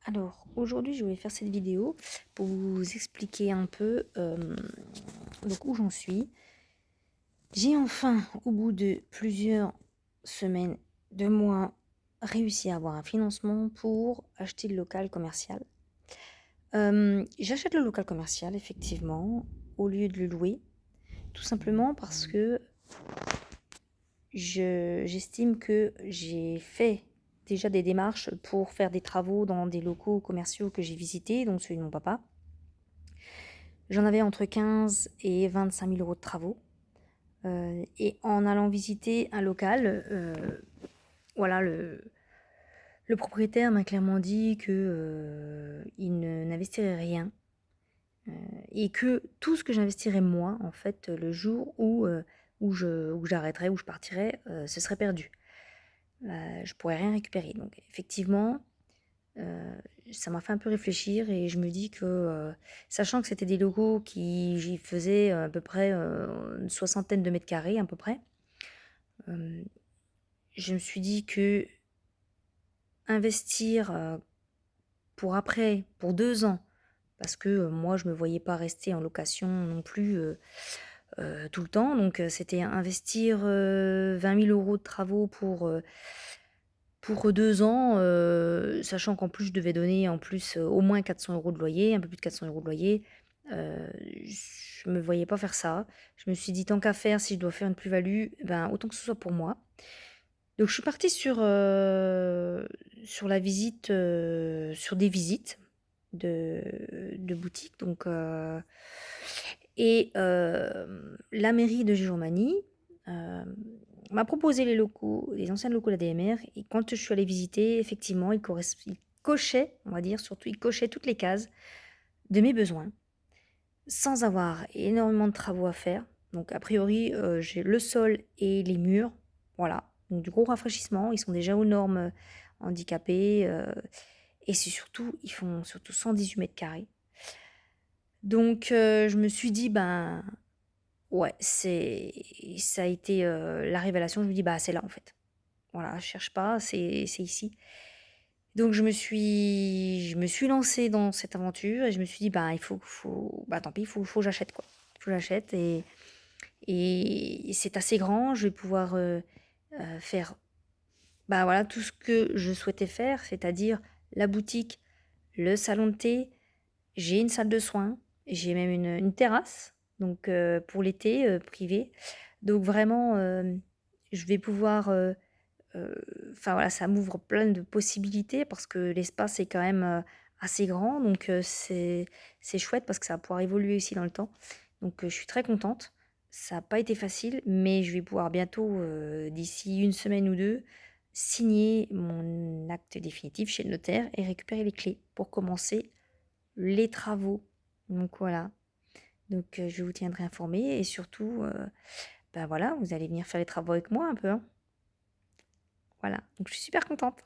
Alors, aujourd'hui, je vais faire cette vidéo pour vous expliquer un peu donc où j'en suis. J'ai enfin, au bout de plusieurs semaines, de mois, réussi à avoir un financement pour acheter le local commercial. J'achète le local commercial, effectivement, au lieu de le louer, tout simplement parce que j'estime que j'ai fait déjà des démarches pour faire des travaux dans des locaux commerciaux que j'ai visités, donc celui de mon papa. J'en avais entre 15 et 25 000 euros de travaux. Et en allant visiter un local, voilà, le propriétaire m'a clairement dit que il n'investirait rien et que tout ce que j'investirais moi, en fait, le jour où j'arrêterais, où je partirais, ce serait perdu. Je pourrais rien récupérer. Donc effectivement, ça m'a fait un peu réfléchir et je me dis que, sachant que c'était des locaux qui j'y faisais à peu près, une soixantaine de mètres carrés à peu près, hem, je me suis dit que investir, pour après, pour 2 ans, parce que, moi je me voyais pas rester en location non plus, tout le temps, donc c'était investir, 20 000 € de travaux pour 2 ans, sachant qu'en plus je devais donner en plus, au moins 400 € de loyer, un peu plus de 400 € de loyer, je me voyais pas faire ça. Je me suis dit: «Tant qu'à faire, si je dois faire une plus-value, ben, autant que ce soit pour moi». Donc je suis partie sur la visite, sur des visites de boutiques donc la mairie de Giromagny, hem, m'a proposé les anciens locaux de l'ADMR et quand je suis allée visiter, effectivement, ils cochaient, on va dire, surtout ils cochaient toutes les cases de mes besoins, sans avoir énormément de travaux à faire. Donc a priori, j'ai le sol et les murs, voilà, donc du gros rafraîchissement. Ils sont déjà aux normes, handicapés, et c'est surtout ils font surtout 118 mètres carrés. Donc je me suis dit: «Ben, ouais, ça a été, la révélation». Je me dis: «Bah, c'est là, en fait. Voilà, je cherche pas, c'est ici». Donc je me suis lancée dans cette aventure et je me suis dit: «Bah, bah, tant pis, il faut que j'achète, quoi. Il faut que j'achète et c'est assez grand, je vais pouvoir, faire, bah, voilà, tout ce que je souhaitais faire, c'est-à-dire la boutique, le salon de thé, j'ai une salle de soins, j'ai même une terrasse, donc pour l'été, privée. Donc vraiment, je vais pouvoir, enfin voilà, ça m'ouvre plein de possibilités parce que l'espace est quand même, assez grand, donc c'est chouette parce que ça va pouvoir évoluer aussi dans le temps. Donc je suis très contente. Ça a pas été facile, mais je vais pouvoir bientôt, d'ici une semaine ou 2, signer mon acte définitif chez le notaire et récupérer les clés pour commencer les travaux. Donc voilà, donc je vous tiendrai informé et surtout, bah voilà, vous allez venir faire les travaux avec moi un peu, hein. Voilà, donc je suis super contente.